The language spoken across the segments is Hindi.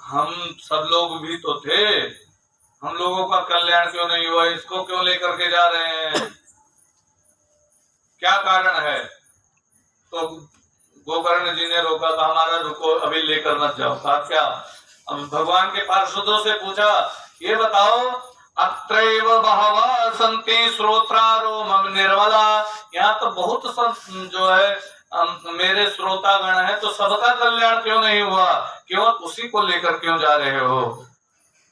हम सब लोग भी तो थे, हम लोगों का कल्याण क्यों नहीं हुआ, इसको क्यों लेकर के जा रहे हैं, क्या कारण है। तो गोकर्ण जी ने रोका था, हमारा रुको, अभी लेकर मत जाओ। कहा क्या। अब भगवान के पार्षदों से पूछा, ये बताओ, अत्रैव बहवः सन्ति श्रोत्रारो मम निर्मला, यहाँ तो बहुत सब जो है मेरे श्रोतागण है, तो सबका कल्याण क्यों नहीं हुआ, केवल उसी को लेकर क्यों जा रहे हो।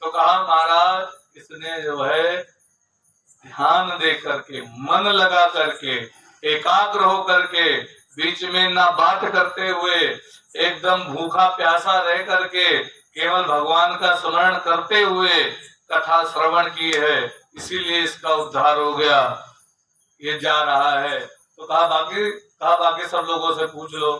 तो कहा महाराज, इसने जो है ध्यान दे करके, मन लगा करके, एकाग्र हो करके, बीच में ना बात करते हुए, एकदम भूखा प्यासा रह करके, केवल भगवान का स्मरण करते हुए कथा श्रवण की है, इसीलिए इसका उद्धार हो गया, ये जा रहा है। तो कहा बाकी सब लोगों से पूछ लो।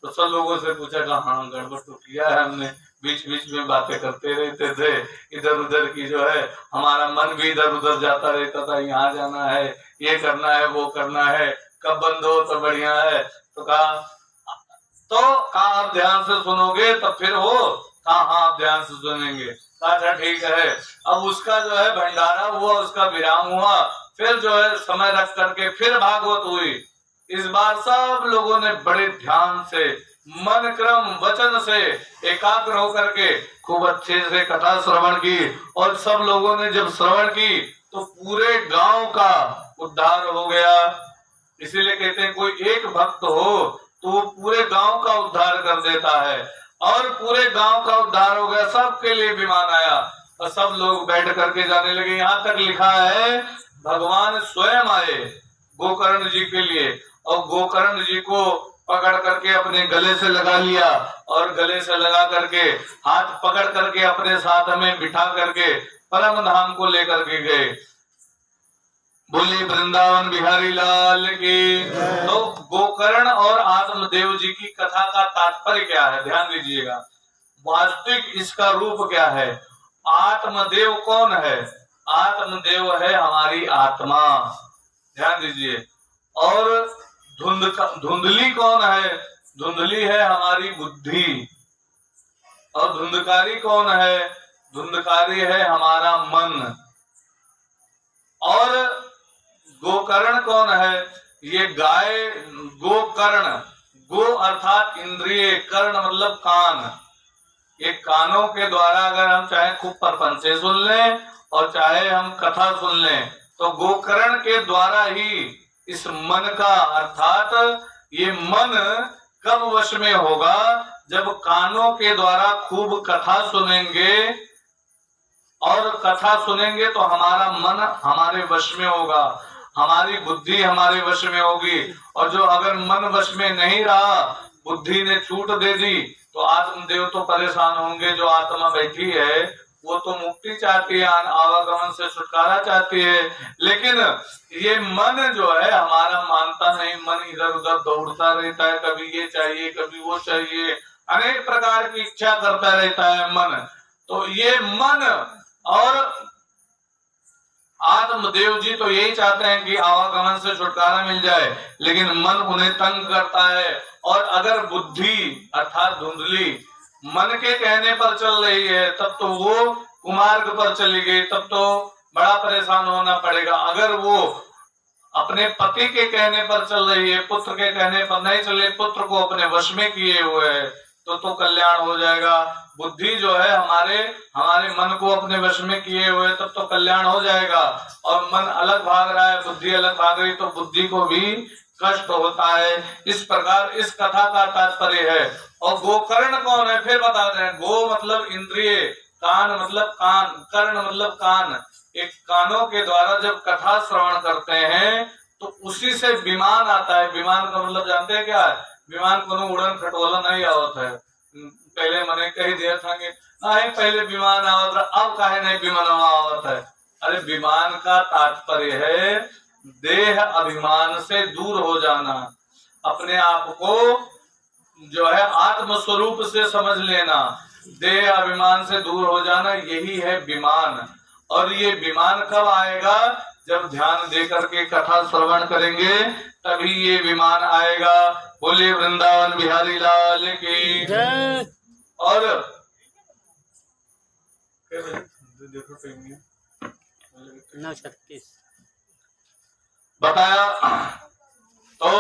तो सब लोगों से पूछा, कहा हाँ गड़बड़ तो किया है हमने, बीच बीच में बातें करते रहते थे, इधर उधर की जो है, हमारा मन भी इधर उधर जाता रहता था, यहाँ जाना है, ये करना है, वो करना है, कब बंद हो तो बढ़िया है। तो कहा आप ध्यान से सुनोगे तब फिर हो। हाँ आप ध्यान से सुनेंगे। अच्छा ठीक है। अब उसका जो है भंडारा हुआ, उसका विराम हुआ, फिर जो है समय रख करके फिर भागवत हुई। इस बार सब लोगों ने बड़े ध्यान से, मन क्रम वचन से एकाग्र होकर के खूब अच्छे से कथा श्रवण की। और सब लोगों ने जब श्रवण की तो पूरे गांव का उद्धार हो गया। इसीलिए कहते हैं कोई एक भक्त हो तो वो पूरे गांव का उद्धार कर देता है। और पूरे गांव का उद्धार हो गया, सबके लिए विमान आया और सब लोग बैठ करके जाने लगे। यहाँ तक लिखा है भगवान स्वयं आए गोकर्ण जी के लिए, और गोकर्ण जी को पकड़ करके अपने गले से लगा लिया, और गले से लगा करके हाथ पकड़ करके अपने साथ में बिठा करके परम धाम को लेकर के गए। बोले वृंदावन बिहारी लाल की। तो गोकर्ण और आत्मदेव जी की कथा का तात्पर्य क्या है, ध्यान दीजिएगा। वास्तविक इसका रूप क्या है। आत्मदेव कौन है, आत्मदेव है हमारी आत्मा, ध्यान दीजिए। और धुंधली कौन है, धुंधली है हमारी बुद्धि। और धुंधकारी कौन है, धुंधकारी है हमारा मन। और गोकर्ण कौन है, ये गाय, गोकर्ण, गो अर्थात इंद्रिय, कर्ण मतलब कान। ये कानों के द्वारा अगर हम चाहे खूब प्रपंचे सुन लें और चाहे हम कथा सुन लें, तो गोकर्ण के द्वारा ही इस मन का, अर्थात ये मन कब वश में होगा, जब कानों के द्वारा खूब कथा सुनेंगे। और कथा सुनेंगे तो हमारा मन हमारे वश में होगा, हमारी बुद्धि हमारे वश में होगी। और जो अगर मन वश में नहीं रहा, बुद्धि ने छूट दे दी, तो आत्मदेव तो परेशान होंगे। जो आत्मा बैठी है वो तो मुक्ति चाहती है, आवागमन से छुटकारा चाहती है, लेकिन ये मन जो है हमारा मानता नहीं। मन इधर उधर दौड़ता रहता है, कभी ये चाहिए कभी वो चाहिए, अनेक प्रकार की इच्छा करता रहता है मन। तो ये मन और आत्मदेव जी तो यही चाहते हैं कि आवागमन से छुटकारा मिल जाए, लेकिन मन उन्हें तंग करता है। और अगर बुद्धि अर्थात धुंधली मन के कहने पर चल रही है, तब तो वो कुमार्ग पर चली गई, तब तो बड़ा परेशान होना पड़ेगा। अगर वो अपने पति के कहने पर चल रही है, पुत्र के कहने पर नहीं चले, पुत्र को अपने वश में किए हुए है, तो कल्याण हो जाएगा। बुद्धि जो है हमारे मन को अपने वश में किए हुए, तब तो कल्याण हो जाएगा। और मन अलग भाग रहा है, बुद्धि अलग भाग रही, तो बुद्धि को भी कष्ट होता है। इस प्रकार इस कथा का तात्पर्य है। और गोकर्ण कौन है फिर बता रहे हैं। गो मतलब इंद्रिय, कान मतलब कान, कर्ण मतलब कान। एक कानों के द्वारा जब कथा श्रवण करते हैं तो उसी से विमान आता है। विमान का मतलब जानते हैं क्या है, विमान को उड़न खटोला नहीं आवत है। पहले मैंने कही दिया था कि नहीं पहले विमान आवत रहा, अब काहे नहीं विमान आवत है। अरे विमान का तात्पर्य है देह अभिमान से दूर हो जाना, अपने आप को जो है आत्म स्वरूप से समझ लेना, देह अभिमान से दूर हो जाना, यही है विमान। और ये विमान कब आएगा, जब ध्यान दे करके कथा श्रवण करेंगे तभी ये विमान आएगा। बोले वृंदावन बिहारी लाल की। और 9:36 बताया। तो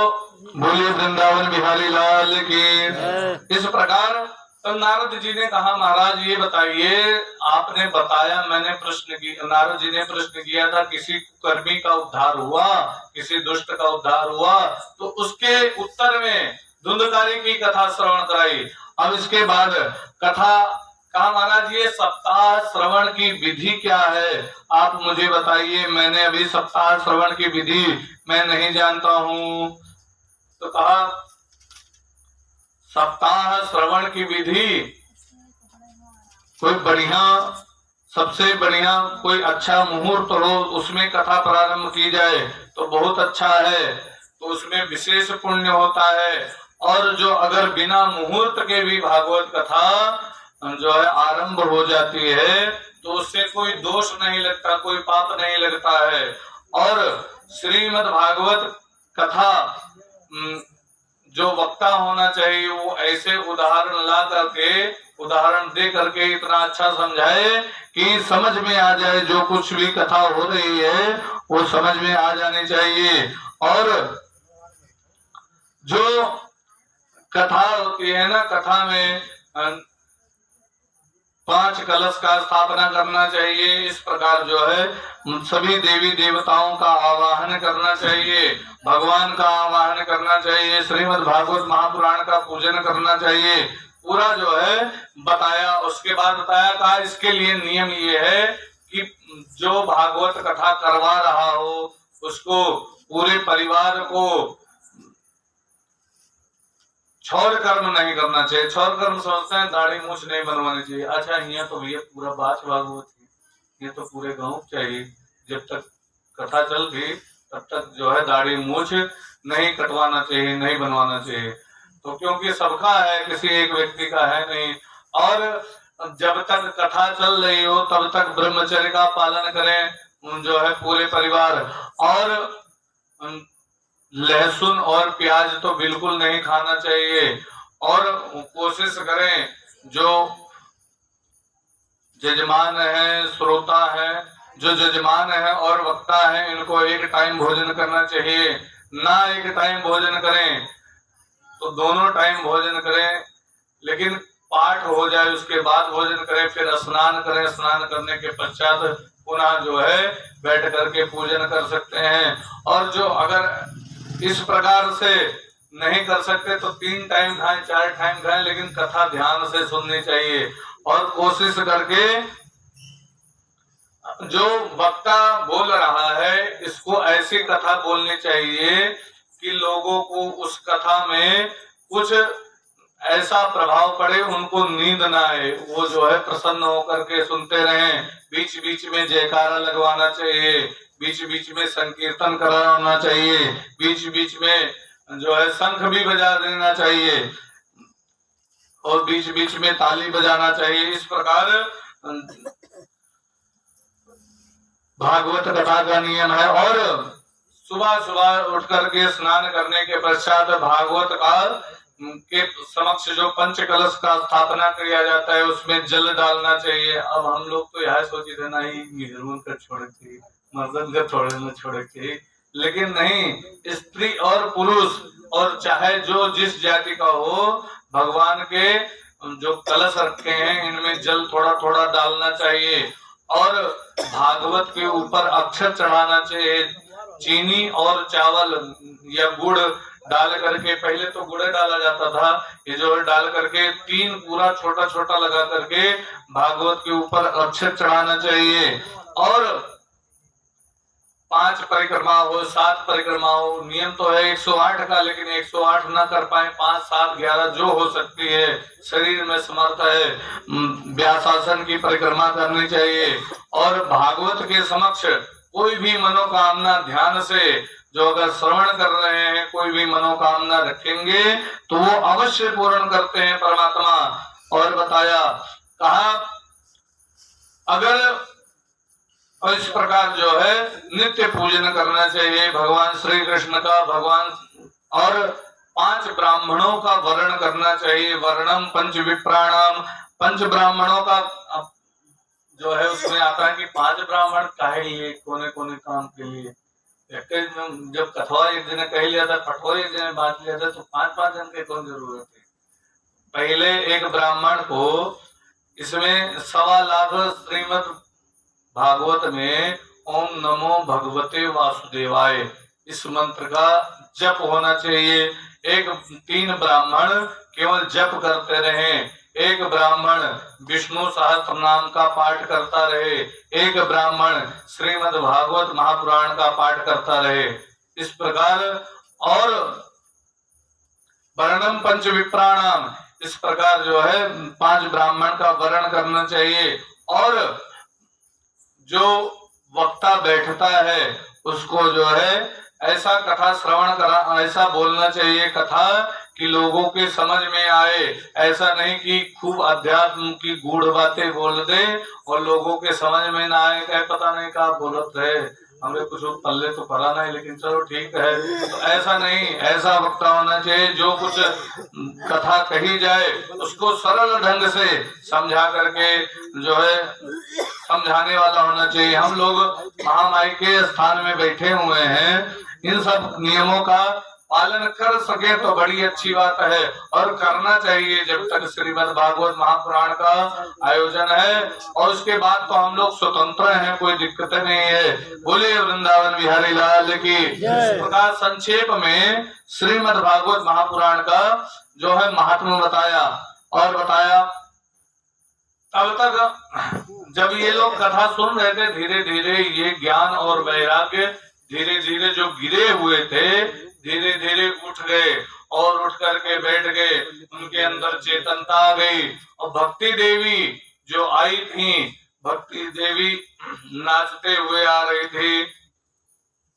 बोलिए वृंदावन बिहारी लाल की। इस प्रकार तो नारद जी ने कहा महाराज ये बताइए, आपने बताया, मैंने प्रश्न किया, नारद जी ने प्रश्न किया था किसी कर्मी का उद्धार हुआ, किसी दुष्ट का उद्धार हुआ, तो उसके उत्तर में धुंधकारी की कथा श्रवण कराई। अब इसके बाद कथा कहा महाराज ये सप्ताह श्रवण की विधि क्या है, आप मुझे बताइए, मैंने अभी सप्ताह श्रवण की विधि मैं नहीं जानता हूँ। तो कहा सप्ताह श्रवण की विधि कोई बढ़िया, सबसे बढ़िया कोई अच्छा मुहूर्त हो, उसमें कथा प्रारंभ की जाए तो बहुत अच्छा है, तो उसमें विशेष पुण्य होता है। और जो अगर बिना मुहूर्त के भी भागवत कथा जो है आरंभ हो जाती है तो उससे कोई दोष नहीं लगता, कोई पाप नहीं लगता है। और श्रीमद् भागवत कथा जो वक्ता होना चाहिए वो ऐसे उदाहरण ला करके, उदाहरण दे करके इतना अच्छा समझाए कि समझ में आ जाए, जो कुछ भी कथा हो रही है वो समझ में आ जानी चाहिए। और जो कथा होती है ना, कथा में 5 कलश का स्थापना करना चाहिए, इस प्रकार जो है सभी देवी देवताओं का आवाहन करना चाहिए, भगवान का आवाहन करना चाहिए, श्रीमद् भागवत महापुराण का पूजन करना चाहिए, पूरा जो है बताया। उसके बाद बताया कहा इसके लिए नियम ये है कि जो भागवत कथा करवा रहा हो उसको पूरे परिवार को छौर कर्म नहीं करना चाहिए। छौर कर्म समझते हैं दाढ़ी मूछ नहीं बनवानी चाहिए। अच्छा यहाँ तो भैया पूरा बात भागवत ये तो पूरे गाँव चाहिए, जब तक कथा चल रही तब तक जो है दाढ़ी मूछ नहीं कटवाना चाहिए, नहीं बनवाना चाहिए। तो क्योंकि सबका है, किसी एक व्यक्ति का है नहीं। और जब तक कथा चल रही हो तब तक ब्रह्मचर्य का पालन करें जो है पूरे परिवार। और लहसुन और प्याज तो बिल्कुल नहीं खाना चाहिए। और कोशिश करें जो जजमान है, श्रोता है, जो जजमान है और वक्ता है, इनको एक टाइम भोजन करना चाहिए, ना एक टाइम भोजन करें तो दोनों टाइम भोजन करें, लेकिन पाठ हो जाए उसके बाद भोजन करें, फिर स्नान करें, स्नान करने के पश्चात पुनः जो है बैठ करके पूजन कर सकते हैं। और जो अगर इस प्रकार से नहीं कर सकते तो 3 टाइम खाएं, 4 टाइम खाएं, लेकिन कथा ध्यान से सुननी चाहिए। और कोशिश करके जो वक्ता बोल रहा है इसको ऐसी कथा बोलनी चाहिए कि लोगों को उस कथा में कुछ ऐसा प्रभाव पड़े, उनको नींद ना आए, वो जो है प्रसन्न होकर के सुनते रहें। बीच बीच में जयकारा लगवाना चाहिए, बीच बीच में संकीर्तन कराना चाहिए, बीच बीच में जो है शंख भी बजा देना चाहिए और बीच बीच में ताली बजाना चाहिए। इस प्रकार भागवत कथा का नियम है। और सुबह सुबह उठ करके स्नान करने के पश्चात भागवत का के समक्ष जो पंच कलश का स्थापना किया जाता है उसमें जल डालना चाहिए। अब हम लोग तो यह सोच देना ही निर्मल कर छोड़े, मर्दन का थोड़े न छोड़े, लेकिन नहीं, स्त्री और पुरुष और चाहे जो जिस जाति का हो, भगवान के जो कलश रखे हैं इनमें जल थोड़ा थोड़ा डालना चाहिए। और भागवत के ऊपर अक्षर चढ़ाना चाहिए। चीनी और चावल या गुड़ डाल करके, पहले तो गुड़ डाला जाता था, ये जो है डाल करके 3 पूरा छोटा छोटा लगा करके भागवत के ऊपर अक्षर चढ़ाना चाहिए। और 5 परिक्रमा हो, 7 परिक्रमा हो, नियम तो है 108 का, लेकिन 108 ना कर पाए, 5, 7, 11 जो हो सकती है, शरीर में समर्थ है, व्यासासन की परिक्रमा करनी चाहिए। और भागवत के समक्ष कोई भी मनोकामना ध्यान से जो अगर श्रवण कर रहे हैं, कोई भी मनोकामना रखेंगे तो वो अवश्य पूर्ण करते हैं परमात्मा। और बताया कहा अगर इस प्रकार जो है नित्य पूजन करना चाहिए भगवान श्री कृष्ण का, भगवान। और 5 ब्राह्मणों का वर्ण करना चाहिए, वर्णम 5 विप्राणाम, 5 ब्राह्मणों का जो है उसमें आता है कि 5 ब्राह्मण काहे लिए, कोने कोने काम के लिए। जब कथवा एक जने कह लिया था, कठोर एक जने बांट लिया था, तो 5-5 जन की कौन जरूरत है। पहले एक ब्राह्मण को इसमें 1.25 लाख श्रीमद् भागवत में ओम नमो भगवते वासुदेवाय इस मंत्र का जप होना चाहिए। एक 3 ब्राह्मण केवल जप करते रहे, एक ब्राह्मण विष्णु सहस्त्र नाम का पाठ करता रहे, एक ब्राह्मण श्रीमद् भागवत महापुराण का पाठ करता रहे। इस प्रकार और वर्णम पंच विप्राणाम, इस प्रकार जो है 5 ब्राह्मण का वर्ण करना चाहिए। और जो वक्ता बैठता है उसको जो है ऐसा कथा श्रवण करा, ऐसा बोलना चाहिए कथा कि लोगों के समझ में आए। ऐसा नहीं कि खूब अध्यात्म की गूढ़ बातें बोल दे और लोगों के समझ में ना आए, कहे पता नहीं क्या बोलत है, हमें कुछ पल्ले तो पड़ा नहीं, लेकिन चलो ठीक है। तो ऐसा नहीं, ऐसा वक्ता होना चाहिए जो कुछ कथा कही जाए उसको सरल ढंग से समझा करके जो है समझाने वाला होना चाहिए। हम लोग महामाई के स्थान में बैठे हुए हैं, इन सब नियमों का पालन कर सके तो बड़ी अच्छी बात है और करना चाहिए जब तक श्रीमद् भागवत महापुराण का आयोजन है। और उसके बाद तो हम लोग स्वतंत्र हैं, कोई दिक्कत नहीं है। बोलिए वृंदावन बिहारी लाल की। इस प्रकार संक्षेप में श्रीमद् भागवत महापुराण का जो है महात्मा बताया और बताया। तब तक जब ये लोग कथा सुन रहे थे, धीरे धीरे ये ज्ञान और वैराग्य धीरे धीरे जो गिरे हुए थे धीरे धीरे उठ गए और उठ करके बैठ गए, उनके अंदर चेतनता आ गई। और भक्ति देवी जो आई थी, भक्ति देवी नाचते हुए आ रही थी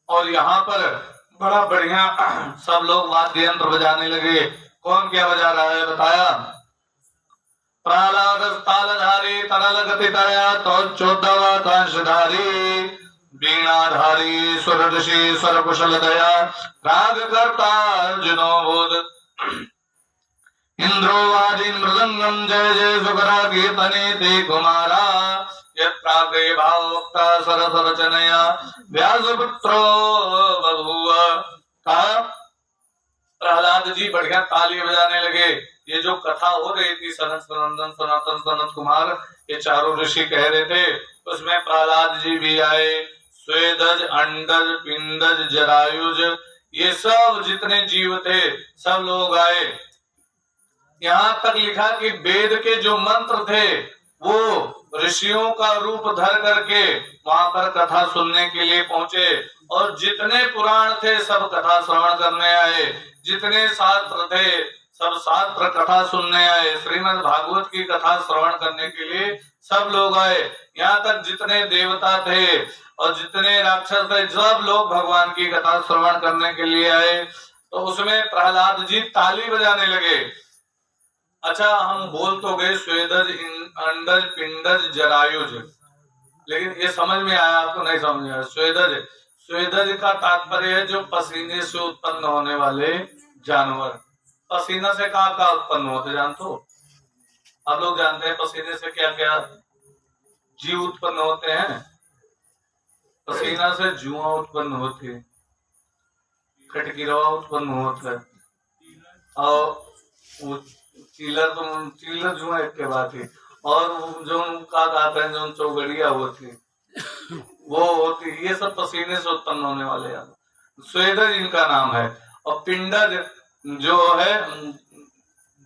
और यहाँ पर बड़ा बढ़िया सब लोग वाद्य यंत्र बजाने लगे। कौन क्या बजा रहा है बताया। प्रहलाद तालधारी तरल गति तया तो चौदवा कांशधारी वीणाधारी स्वर ऋषि स्वर कुशल दया राग करता अर्जुनो बोध इंद्रो वादी मृदंगम जय जय सुकरा कीर्तने ते कुमारा यत्राग्रे भावोक्ता सरस रचनया व्यासपुत्रो बभूव। प्रहलाद जी बढ़िया ताली बजाने लगे। ये जो कथा हो रही थी सनत सनंदन सनातन सनत कुमार ये चारों ऋषि कह रहे थे, उसमें प्रहलाद जी भी आए। स्वेदज अंडज पिंडज जरायुज ये सब जितने जीव थे सब लोग आए। यहाँ तक लिखा कि वेद के जो मंत्र थे वो ऋषियों का रूप धर करके वहां पर कथा सुनने के लिए पहुंचे और जितने पुराण थे सब कथा श्रवण करने आए, जितने शास्त्र थे सब शास्त्र कथा सुनने आए। श्रीमद् भागवत की कथा श्रवण करने के लिए सब लोग आए। यहाँ तक जितने देवता थे और जितने राक्षस थे सब लोग भगवान की कथा श्रवण करने के लिए आए। तो उसमें प्रहलाद जी ताली बजाने लगे। अच्छा, हम बोल तो गए स्वेदज अंडज पिंडज जरायुज, लेकिन ये समझ में आया आपको? नहीं समझ में आया। स्वेदज, स्वेदज का तात्पर्य है जो पसीने से उत्पन्न होने वाले जानवर। पसीना से कहाँ का उत्पन्न होते जानते हो? आप लोग जानते हैं पसीने से क्या क्या जीव उत्पन्न होते हैं? पसीना से जुआ उत्पन्न होती है, खटकिरवा उत्पन्न होता है और चीलर जुआ एक के बात है। और जो का कहते हैं जो चौगड़िया होती वो होती, ये सब पसीने से उत्पन्न होने वाले हैं। स्वेदज इनका नाम है। और पिंडज जो है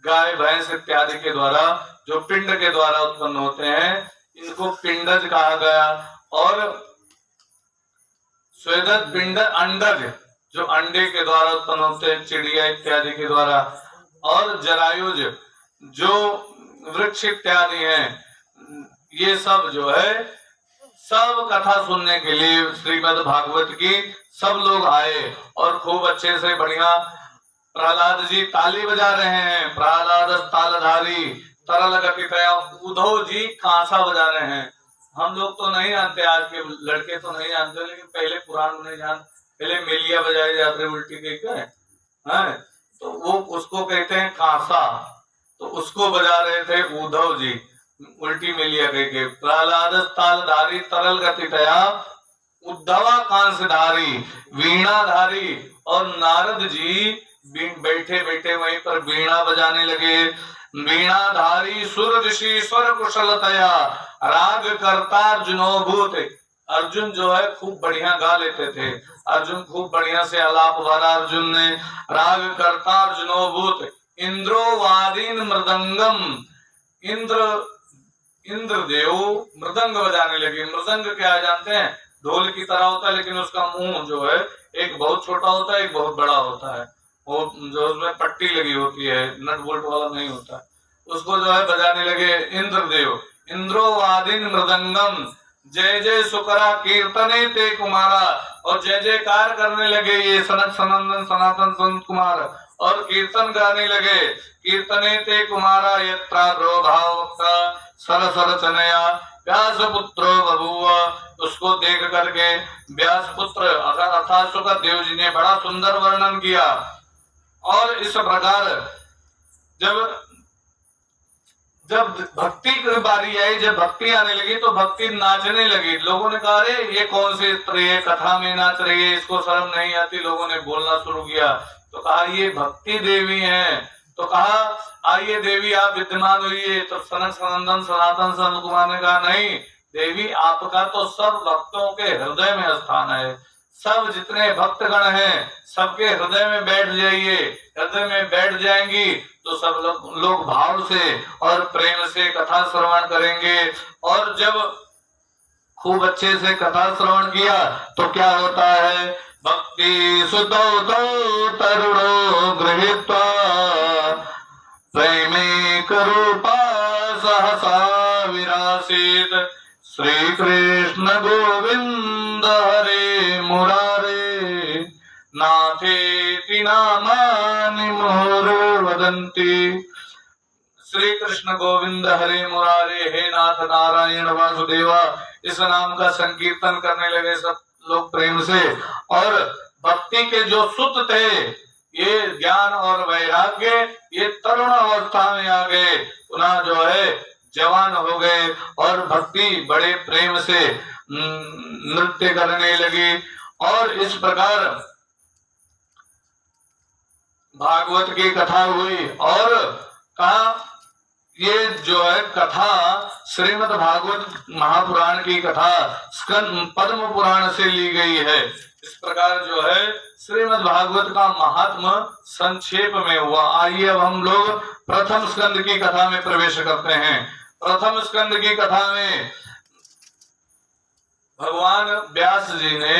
गाय भैंस इत्यादि के द्वारा जो पिंड के द्वारा उत्पन्न होते हैं इनको पिंडज कहा गया। और स्वेदज पिंड अंडज जो अंडे के द्वारा उत्पन्न होते हैं चिड़िया इत्यादि के द्वारा। और जरायुज जो वृक्ष इत्यादि हैं, ये सब जो है सब कथा सुनने के लिए श्रीमद् भागवत की सब लोग आए और खूब अच्छे से बढ़िया प्रहलाद जी ताली बजा रहे हैं। प्रहलाद तालधारी तरल गति तया, उद्धव जी कांसा बजा रहे हैं। हम लोग तो नहीं जानते, आज के लड़के तो नहीं जानते, लेकिन पहले पुराण नहीं जानते। पहले मेलिया बजाई जाते उल्टी के क्या है, तो वो उसको कहते हैं कांसा, तो उसको बजा रहे थे उद्धव जी। उल्टी में लिया गई। प्रहलाद तालधारी तरल गति तया, उद्धवा कांसधारी वीणाधारी। और नारद जी बैठे बैठे वहीं पर वीणा बजाने लगे। वीणाधारी सुर ऋषि स्वर कुशलतया, राग करता अर्जुनोभूत। अर्जुन जो है खूब बढ़िया गा लेते थे, अर्जुन खूब बढ़िया से आलाप भरा अर्जुन ने। राग करता अर्जुनोभूत, इंद्रो वादीन मृदंगम। इंद्रदेव मृदंग बजाने लगे। मृदंग क्या जानते हैं? ढोल की तरह होता है, लेकिन उसका मुंह जो है एक बहुत छोटा होता है, एक बहुत बड़ा होता है। वो जो उसमें पट्टी लगी होती है, नट बोल्ट वाला नहीं होता है। उसको जो है बजाने लगे इंद्रदेव। इंद्रो वादिन मृदंगम, जय जय सुकरा कीर्तने ते कुमारा। और जय जयकार करने लगे ये सनत सनंदन सनातन संत कुमार, और कीर्तन गाने लगे। कीर्तने ते कुमारा यत्रा भावक्ता सरसर चनया व्यास पुत्रो बभूव। उसको देख करके व्यास पुत्र अर्थात सुखदेव जी ने बड़ा सुंदर वर्णन किया। और इस प्रकार जब जब भक्ति की बारी आई, जब भक्ति आने लगी तो भक्ति नाचने लगी। लोगों ने कहा अरे ये कौन सी स्त्री है, कथा में नाच रही है, इसको शर्म नहीं आती। लोगों ने बोलना शुरू किया तो कहा ये भक्ति देवी हैं। तो कहा आइए देवी आप विद्यमान हुई। तो सनत सनंदन सनातन संत कुमार ने कहा नहीं देवी, आपका तो सब भक्तों के हृदय में स्थान है। सब जितने भक्तगण हैं सबके हृदय में बैठ जाइए। हृदय में बैठ जाएंगी तो सब लोग भाव से और प्रेम से कथा श्रवण करेंगे। और जब खूब अच्छे से कथा श्रवण किया तो क्या होता है? भक्ति सुतो तरुणो गृहीत्वा प्रेमे करूपा सहसा विरासीत। श्री कृष्ण गोविंद हरे मुरारे, नाथेति नामानि मुहुरो वदन्ति। श्री कृष्ण गोविंद हरे मुरारे, हे नाथ नारायण वासुदेवा, इस नाम का संकीर्तन करने लगे सब लोग प्रेम से। और भक्ति के जो सुत थे, ये ज्ञान और वैराग्य, ये तरुण अवस्था में आ गए, पुनः जो है जवान हो गए और भक्ति बड़े प्रेम से नृत्य करने लगी। और इस प्रकार भागवत की कथा हुई। और कहा ये जो है कथा श्रीमद् भागवत महापुराण की कथा स्कंद पद्म पुराण से ली गई है। इस प्रकार जो है श्रीमद् भागवत का महात्म संक्षेप में हुआ। आइए अब हम लोग प्रथम स्कंद की कथा में प्रवेश करते हैं। प्रथम स्कंद की कथा में भगवान व्यास जी ने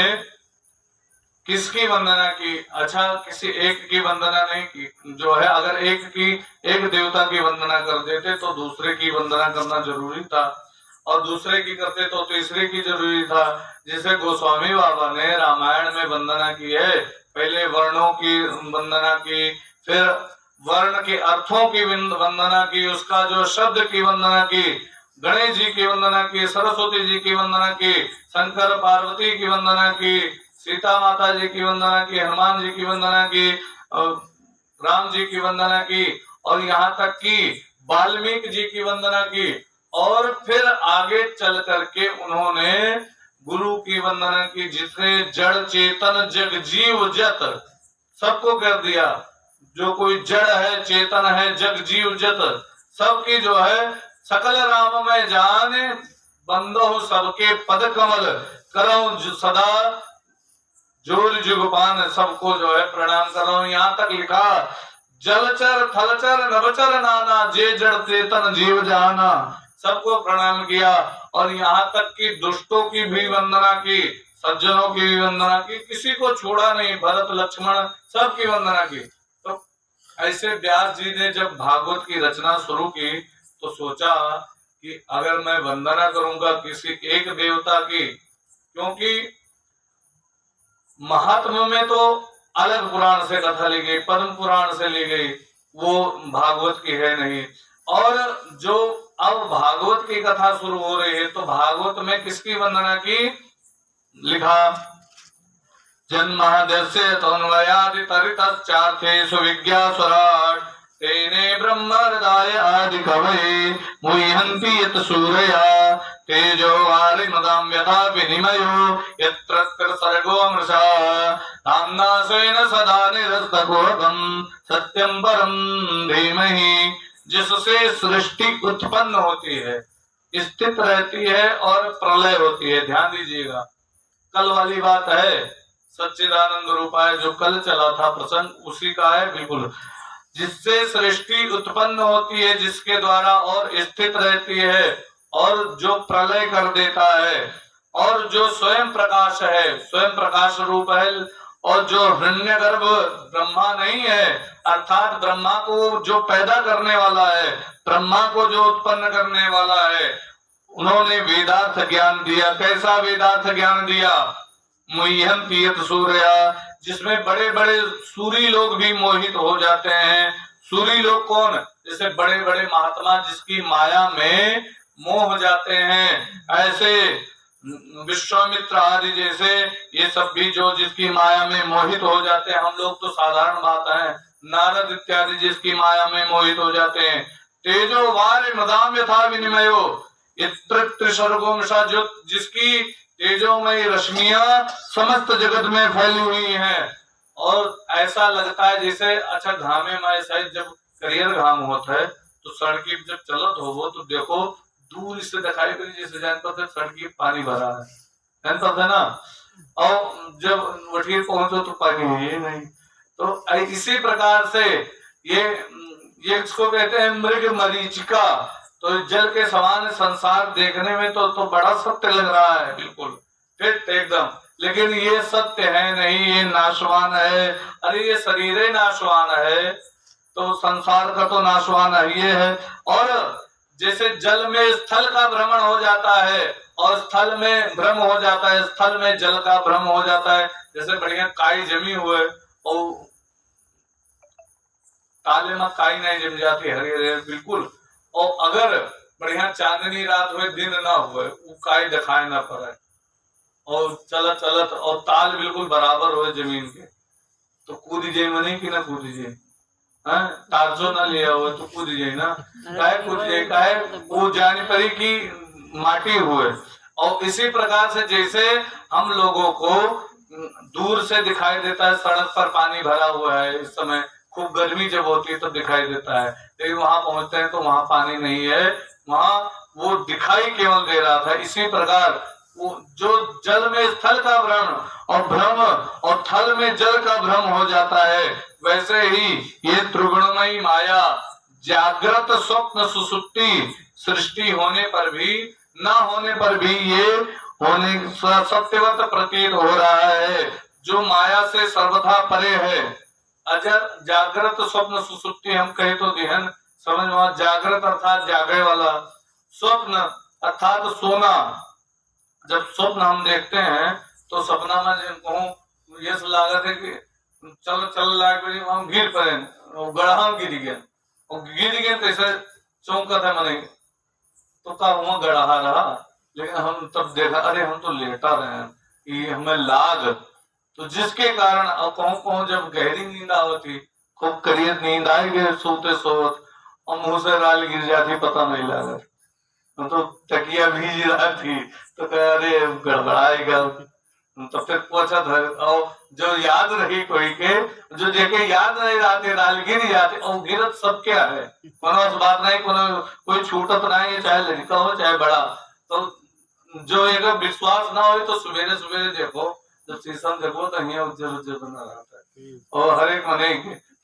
किसकी वंदना की? अच्छा, किसी एक की वंदना नहीं की। जो है अगर एक देवता की वंदना कर देते तो दूसरे की वंदना करना जरूरी था, और दूसरे की करते तो तीसरे की जरूरी था। जिसे गोस्वामी बाबा ने रामायण में वंदना की है। पहले वर्णों की वंदना की, फिर वर्ण के अर्थों की वंदना की, उसका जो शब्द की वंदना की, गणेश जी की वंदना की, सरस्वती जी की वंदना की, शंकर पार्वती की वंदना की, सीता माता जी की वंदना की, हनुमान जी की वंदना की, राम जी की वंदना की, और यहाँ तक कि वाल्मीकि जी की वंदना की। और फिर आगे चल करके उन्होंने गुरु की वंदना की, जिसने जड़ चेतन जग जीव जत सबको कर दिया। जो कोई जड़ है, चेतन है, जग जीव जत सबकी जो है सकल राम में जाने बंदो सबके पद कमल करो सदा जोर जुगपान। सबको जो है प्रणाम कर रहा हूं। यहाँ तक लिखा जलचर थलचर नभचर नाना जे जड़ चेतन जीव जाना, सबको प्रणाम किया। और यहाँ तक कि दुष्टों की भी वंदना की, सज्जनों की भी वंदना की, किसी को छोड़ा नहीं। भरत लक्ष्मण सबकी वंदना की। तो ऐसे व्यास जी ने जब भागवत की रचना शुरू की तो सोचा कि अगर मैं वंदना करूंगा किसी एक देवता की, क्योंकि महात्मा में तो अलग पुराण से कथा ली गई, पद्म पुराण से ली गई, वो भागवत की है नहीं। और जो अब भागवत की कथा शुरू हो रही है तो भागवत में किसकी वंदना की? लिखा जन्माद्यस्य तन्वयादि तरितश्चार्थे सुविज्ञा स्वराट तेने ब्रह्म हृदय आदि कवये मुह्यन्ति यत् सूरया तेजो वारिमृदां यथा विनिमयो यत्र सर्गो मृषा धाम्ना स्वेन सदा निरस्तकुहकं सत्यं परं धीमहि। जिससे सृष्टि उत्पन्न होती है, स्थित रहती है और प्रलय होती है। ध्यान दीजिएगा, कल वाली बात है, सच्चिदानंद रूपाय जो कल चला था प्रसंग, उसी का है बिल्कुल। जिससे सृष्टि उत्पन्न होती है, जिसके द्वारा और स्थित रहती है, और जो प्रलय कर देता है, और जो स्वयं प्रकाश है, स्वयं प्रकाश रूप है, और जो हिरण्यगर्भ ब्रह्मा नहीं है, अर्थात ब्रह्मा को जो पैदा करने वाला है, ब्रह्मा को जो उत्पन्न करने वाला है, उन्होंने वेदार्थ ज्ञान दिया। कैसा वेदार्थ ज्ञान दिया? मुह्यन्ति यत् सूरया, जिसमें बड़े बड़े सूरी लोग भी मोहित हो जाते हैं। सूरी लोग कौन? जैसे बड़े बड़े महात्मा जिसकी माया में मोह हो जाते हैं, ऐसे विश्वामित्र आदि जैसे ये सब भी जो जिसकी माया में मोहित हो जाते हैं। हम लोग तो साधारण बात है, नारद इत्यादि जिसकी माया में मोहित हो जाते हैं। तेजो वारे मदाम यथा विनिमयो त्रिसर्गोंशा, जो जिसकी तेजोमयी रश्मियां समस्त जगत में फैली हुई हैं, और ऐसा लगता है जैसे, अच्छा घामे में शायद जब करियर घाम होता है तो सड़क जब चलत हो तो देखो दूर से दिखाई पड़ी, जैसे जानते थे सड़क की पानी भरा है, जानता था ना, और जब वठीर पहुंचो तो पानी है ही नहीं। तो इसी प्रकार से ये इसको कहते हैं मृग मरीचिका। तो जल के समान संसार देखने में तो बड़ा सत्य लग रहा है, बिल्कुल फिट एकदम, लेकिन ये सत्य है नहीं, ये नाशवान है। अरे ये शरीर ही नाशवान है, तो संसार का तो नाशवान है ये है। और जैसे जल में स्थल का भ्रमण हो जाता है, और स्थल में भ्रम हो जाता है, स्थल में जल का भ्रम हो जाता है। जैसे बढ़िया काई जमी हुए और काले में काई नहीं जम जाती, हरी हरी बिल्कुल, और अगर बढ़िया चांदनी रात हुए, दिन ना हुए, वो काई दिखाई ना पड़े, और चलत चलत और ताल बिल्कुल बराबर हो जमीन के, तो कूद जाए मनी की ना कूद जाए, तारजो ना लिया हो तो कूद जाए ना, काहे कूद जाए, काहे वो जाने पड़ी की माटी हुए। और इसी प्रकार से जैसे हम लोगों को दूर से दिखाई देता है सड़क पर पानी भरा हुआ है, इस समय खूब गर्मी जब होती है तो दिखाई देता है, लेकिन वहां पहुंचते हैं तो वहां पानी नहीं है, वहां वो दिखाई केवल दे रहा था। इसी प्रकार वो जो जल में स्थल का भ्रम और थल में जल का भ्रम हो जाता है, वैसे ही ये त्रिगुणमयी माया जागृत स्वप्न सुसुप्ति सृष्टि होने पर भी न होने पर भी ये होने सत्यवत प्रतीत हो रहा है, जो माया से सर्वथा परे है। अजर जागृत स्वप्न सुसुप्ति हम कहे तो ध्यान समझ में, जागृत अर्थात जागने वाला, स्वप्न अर्थात सोना। जब स्वप्न हम देखते हैं तो सपना में कहूँ ये लागत है कि चल चल लाग हम गिर पड़े, गढ़ा गिर गया, और गिर गए कैसे चौंका था मने, तो का हुआ गढ़ा रहा, लेकिन हम तब देखा अरे हम तो लेटा रहे हैं, ये हमें लाग, तो जिसके कारण अब कहूँ जब गहरी नींद आवती, खूब करियर नींद आई गए सोते सोत, और मुंह से राल गिर जाती पता नहीं लगा, तो तकिया भीज रहा थी, तो कह अरे गड़बड़ाएगा, तो फिर पूछा था, और जो याद रही कोई के, जो देखे याद नहीं रहते राल गिर जाते, और गिरत सब क्या है, कोनो बात नहीं, कोई छूटत नहीं, चाहे लड़का हो चाहे बड़ा। तो जो एक विश्वास ना हो तो सवेरे सवेरे देखो, जब शीशम देखो तो यहाँ उज्जर उज्जर बना रहता है, और हर एक मने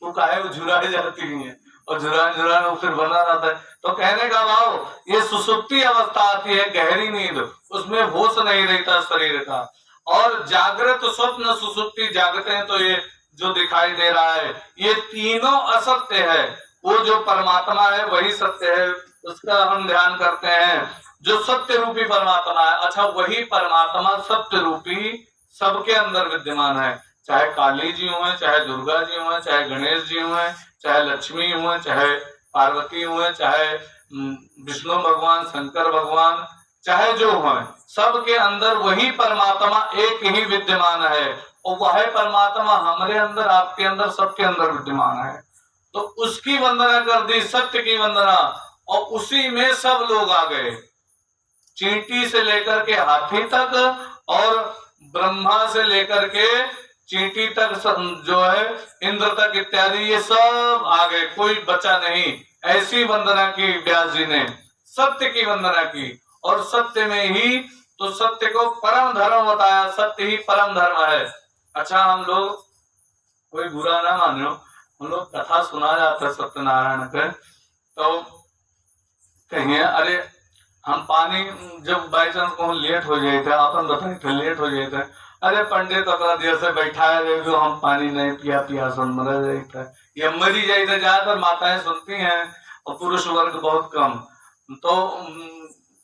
तो काहे झुराई जाती है, और झुरान झुरान फिर बना रहता है। तो कहने का भाव ये सुसुप्ति अवस्था आती है, गहरी नींद, उसमें होश नहीं रहता शरीर का, और जागृत स्वप्न सुसुप्ति जागते हैं तो ये जो दिखाई दे रहा है ये तीनों असत्य है, वो जो परमात्मा है वही सत्य है, उसका हम ध्यान करते हैं, जो सत्य रूपी परमात्मा है। अच्छा वही परमात्मा सत्य रूपी सबके अंदर विद्यमान है, चाहे काली जी हुए, चाहे दुर्गा जी हुए, चाहे गणेश जी हुए, चाहे लक्ष्मी हुए, चाहे पार्वती हुए, चाहे विष्णु भगवान, शंकर भगवान, चाहे जो हुए, सबके अंदर वही परमात्मा एक ही विद्यमान है, और वह परमात्मा हमारे अंदर, आपके अंदर, सबके अंदर विद्यमान है। तो उसकी वंदना कर दी, सत्य की वंदना, और उसी में सब लोग आ गए, चींटी से लेकर के हाथी तक और ब्रह्मा से लेकर के चींटी तक, जो है इंद्र तक इत्यादि, ये सब आ गए, कोई बचा नहीं। ऐसी वंदना की व्यास जी ने, सत्य की वंदना की, और सत्य में ही तो सत्य को परम धर्म बताया, सत्य ही परम धर्म है। अच्छा, हम लोग कोई बुरा ना मानो, हम लोग कथा सुना जाता है सत्यनारायण के, तो कहिए अरे हम पानी, जब बाई चांस को लेट हो जाए थे, अपन बताए थे लेट हो जाए थे, अरे पंडित अपना देर से बैठा है, जो हम पानी नहीं पिया, पियासन मर जाए थे, ये मरी जाए थे। ज्यादातर माताएं सुनती हैं और पुरुष वर्ग बहुत कम, तो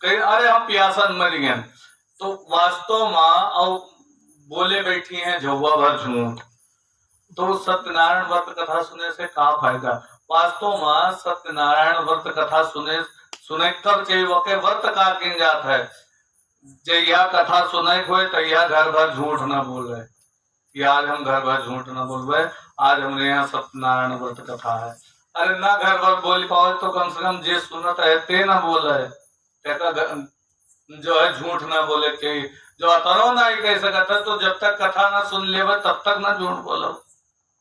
कहीं अरे हम पियासन मर गए, तो वास्तव में और बोले बैठी हैं झुआ भर झूठ। तो सत्यनारायण व्रत कथा सुनने से क्या फायदा? वास्तव में सत्यनारायण व्रत कथा सुने सुने कब चाहिए, वके व्रत का किन जात है, जया कथा सुने हुए तैया घर भर झूठ न बोले, कि आज हम घर भर झूठ न बोलवे, आज हमारे यहाँ सत्यनारायण व्रत कथा है। अरे ना घर भर बोल पाओ तो कम से कम जे सुनत है ते न बोले, जो है झूठ ना बोले के, जो अतरो ना ही कह सकता है, तो जब तक कथा ना सुन ले तब तक ना झूठ बोलो,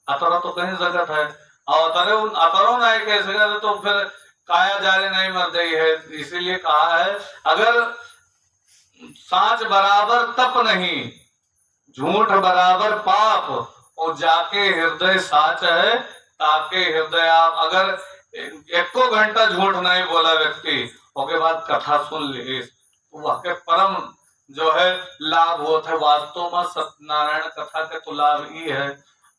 अतरो तो कहीं जगत है, और अतरो ना ही कह सकता तो फिर काया जारे नहीं मर गई है। इसीलिए कहा है, अगर साच बराबर तप नहीं, झूठ बराबर पाप, और जाके हृदय साच है ताके हृदय आप। अगर एको घंटा झूठ नहीं बोला व्यक्ति, उसके बाद कथा सुन ले, तो वह परम जो है लाभ होता है। वास्तव में सत्यनारायण कथा के तो लाभ ही है,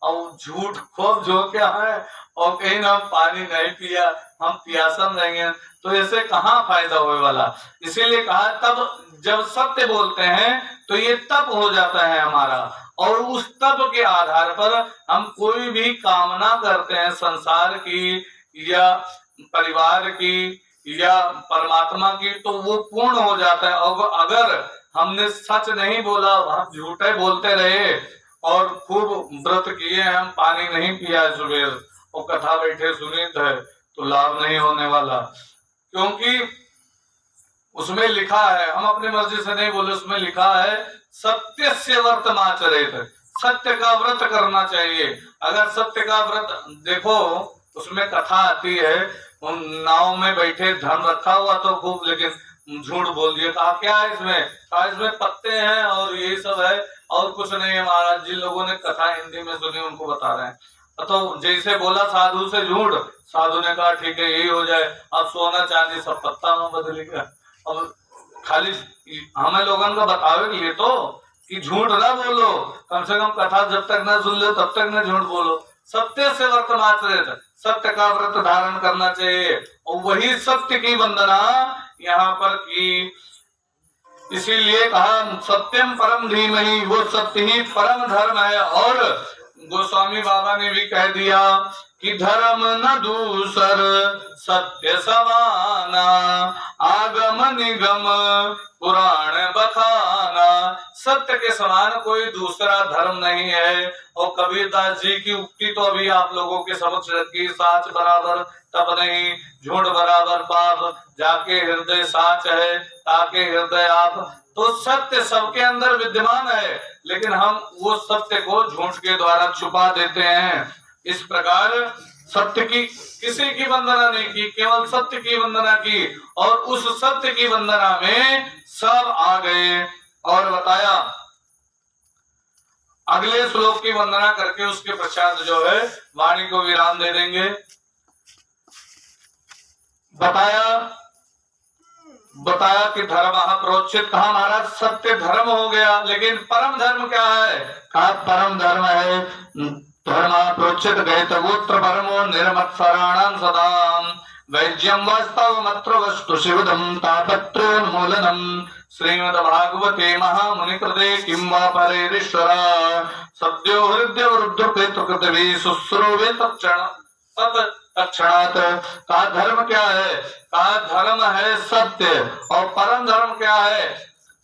और झूठ खूब जो क्या है, और कहीं ना हम पानी नहीं पिया, हम प्यासन रहेंगे, तो ऐसे कहाँ फायदा होने वाला। इसीलिए कहा, तब जब सत्य बोलते हैं तो ये तप हो जाता है हमारा, और उस तप के आधार पर हम कोई भी कामना करते हैं, संसार की या परिवार की या परमात्मा की, तो वो पूर्ण हो जाता है। और अगर हमने सच नहीं बोला, हम झूठे बोलते रहे और खूब व्रत किए, हम पानी नहीं पिया सुबह और कथा बैठे सुनी तो लाभ नहीं होने वाला, क्योंकि उसमें लिखा है, हम अपनी मर्जी से नहीं बोले, उसमें लिखा है सत्य से व्रतमाचरेत, सत्य का व्रत करना चाहिए। अगर सत्य का व्रत देखो, उसमें कथा आती है, उन नाव में बैठे धन रखा हुआ तो खूब, लेकिन झूठ बोल दिया। कहा क्या है इसमें? कहा इसमें पत्ते हैं और यही सब है और कुछ नहीं है महाराज। जिन लोगों ने कथा हिंदी में सुनी उनको बता रहे हैं। तो जैसे बोला साधु से झूठ, साधु ने कहा ठीक है यही हो जाए, अब सोना चांदी सब पत्ता में बदलेगा। अब खाली हमें लोगों को बतावे के लिए तो कि झूठ ना बोलो, कम से कम कथा जब तक ना सुन लो तब तक ना झूठ बोलो। सत्य से व्रत माचरेत, सत्य का व्रत धारण करना चाहिए, और वही सत्य की वंदना यहाँ पर की। इसीलिए कहा सत्यम परम धीमहि, वो सत्य ही परम धर्म है। और गोस्वामी बाबा ने भी कह दिया कि धर्म न दूसर सत्य समाना, आगम निगम पुराण बखाना। सत्य के समान कोई दूसरा धर्म नहीं है। और कबीरदास जी की उक्ति तो अभी आप लोगों के समक्ष रखी, साच बराबर तब नहीं, झूठ बराबर पाप, जाके हृदय साच है ताके हृदय आप। तो सत्य सबके अंदर विद्यमान है, लेकिन हम वो सत्य को झूठ के द्वारा छुपा देते हैं। इस प्रकार सत्य की किसी की वंदना नहीं की, केवल सत्य की वंदना की, और उस सत्य की वंदना में सब आ गए। और बताया अगले श्लोक की वंदना करके उसके पश्चात जो है वाणी को विराम दे देंगे। बताया कि धर्म प्रोचित, कहा महाराज सत्य धर्म हो गया, लेकिन परम धर्म क्या है? कहा परम धर्म है धर्म प्रोचित गए तगोत्र परमो निर्मत्सराणाम सदाम, वैज्यम वास्तव मत्र वस्तु शिवदम तापत्रोन्मूलनम, श्रीमद् भागवते महामुनि कृते किं वा परेरीश्वरा, सद्यो हृदय रुद्र पितृकृतवी शुश्रूवे तत्क्षणात्। का धर्म क्या है? का धर्म है सत्य, और परम धर्म क्या है?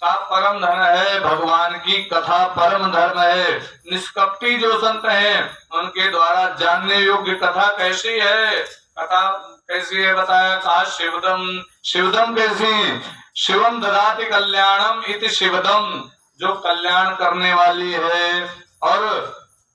का परम धन है, भगवान की कथा परम धर्म है। निष्कपटी जो संत हैं उनके द्वारा जानने योग्य कथा कैसी है, कथा कैसी है बताया, कहा शिवदम, शिवदम कैसी, शिवम ददाति कल्याणम इति शिवदम, जो कल्याण करने वाली है। और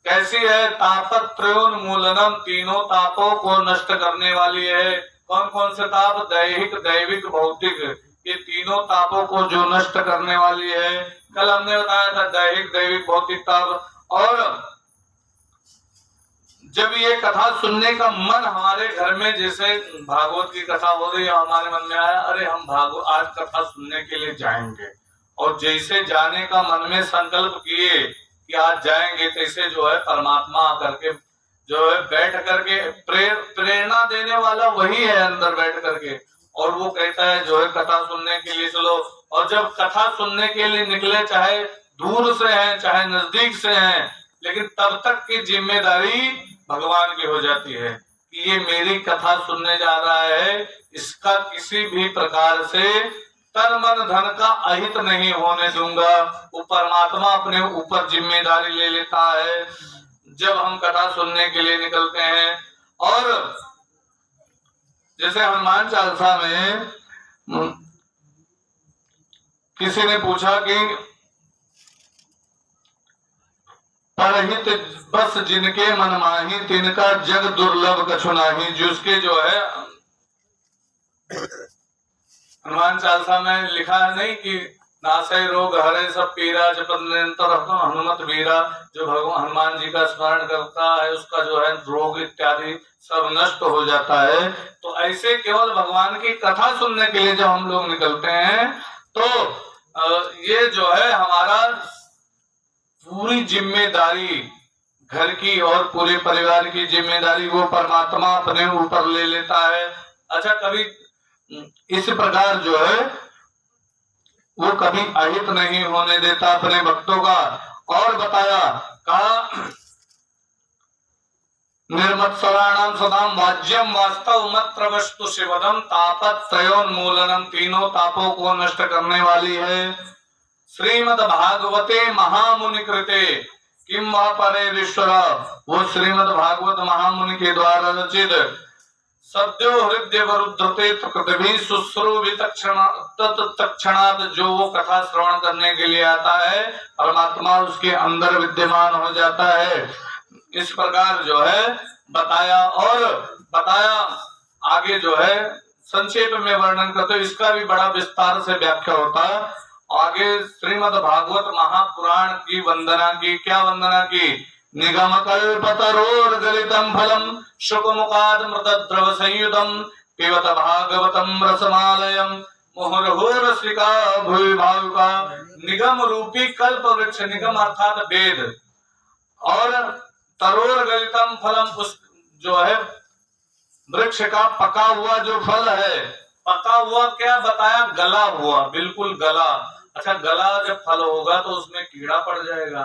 कैसी है, तापत्रयोन्मूलनम, तीनों तापों को नष्ट करने वाली है। कौन कौन से ताप, दैहिक दैविक भौतिक, ये तीनों तापों को जो नष्ट करने वाली है। कल हमने बताया था दैहिक दैविक भौतिक ताप। और जब ये कथा सुनने का मन हमारे घर में, जैसे भागवत की कथा हो रही है, हमारे मन में आया अरे हम भागवत आज कथा सुनने के लिए जाएंगे, और जैसे जाने का मन में संकल्प किए कि आज जाएंगे, तैसे जो है परमात्मा आकर के जो है बैठ करके प्रेरणा देने वाला वही है अंदर बैठ करके, और वो कहता है जो है कथा सुनने के लिए चलो। और जब कथा सुनने के लिए निकले, चाहे दूर से हैं चाहे नजदीक से हैं, लेकिन तब तक की जिम्मेदारी भगवान की हो जाती है कि ये मेरी कथा सुनने जा रहा है, इसका किसी भी प्रकार से तन मन धन का अहित नहीं होने दूंगा। वो परमात्मा अपने ऊपर जिम्मेदारी ले लेता है जब हम कथा सुनने के लिए निकलते हैं। और जैसे हनुमान चालीसा में किसी ने पूछा कि परहित बस जिनके मन माही, तिनका जग दुर्लभ कछु नाही, जिसके जो है हनुमान चालीसा में लिखा है नहीं कि नासै रोग हरे सब पीरा, जब निरंतर हनुमत वीरा, जो भगवान हनुमान जी का स्मरण करता है उसका जो है रोग इत्यादि सब नष्ट हो जाता है। तो ऐसे केवल भगवान की कथा सुनने के लिए जब हम लोग निकलते हैं, तो ये जो है हमारा पूरी जिम्मेदारी घर की और पूरे परिवार की जिम्मेदारी वो परमात्मा अपने ऊपर ले लेता है। अच्छा, कभी इस प्रकार जो है वो कभी अहित नहीं होने देता अपने भक्तों का। और बताया, कहा निर्मत्सराणाम सदाम वाज्यम वास्तव मत्र वस्तु शिवदम, तापत्रयोन्मूलनम, तीनों तापों को नष्ट करने वाली है। श्रीमद् भागवते महामुनि कृते किम वा परे ईश्वर, वो श्रीमद् भागवत महामुनि के द्वारा रचित सद्यो हृदय वरुद्धते पृथ्वी शुश्रूषि तत्क्षणात्, जो वो कथा श्रवण करने के लिए आता है परमात्मा उसके अंदर विद्यमान हो जाता है। इस प्रकार जो है बताया। और बताया आगे जो है संक्षेप में वर्णन करते, इसका भी बड़ा विस्तार से व्याख्या होता है। आगे श्रीमद् भागवत महापुराण की वंदना की, क्या वंदना की, निगम कल्पतरोर्गलितं फलम शुकमुखादमृतद्रव संयुतम पिबत भागवतम रसमालयम मुहुर्हुरसिका भुवि भावुका। निगम रूपी कल्प वृक्ष, निगम अर्थात वेद, और तरोर्गलितं फलम, उस जो है वृक्ष का पका हुआ जो फल है, पका हुआ क्या बताया, गला हुआ, बिल्कुल गला। अच्छा, गला जब फल होगा तो उसमें कीड़ा पड़ जाएगा,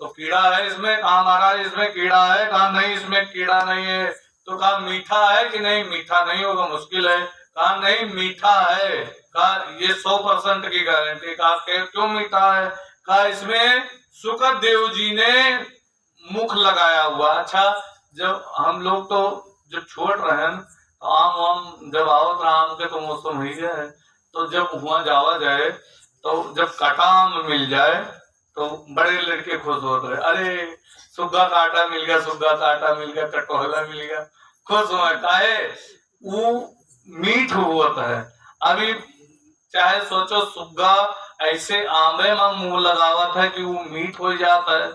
तो कीड़ा है इसमें, कहा महाराज इसमें कीड़ा है, कहा नहीं इसमें कीड़ा नहीं है। तो कहा मीठा है कि नहीं, मीठा नहीं होगा, मुश्किल है, कहा नहीं मीठा है, कहा ये 100% की गारंटी। कहा क्यों मीठा है, कहा इसमें सुखदेव जी ने मुख लगाया हुआ। अच्छा, जब हम लोग तो जब छोड़ रहे हैं तो आम जब आओ तो आम के तो मौसम ही है, तो जब वहां जावा जाए तो जब कटा आम मिल जाए तो बड़े लड़के खुश होते हैं, अरे सुग्गा का आटा मिल गया, सुग्गा का आटा मिल गया, कटोला मिल गया, खुश हुआ। काहे, वो मीठ होता है। अभी चाहे सोचो सुग्गा ऐसे आंबे में मुंह लगावत है कि वो मीठ हो जाता है,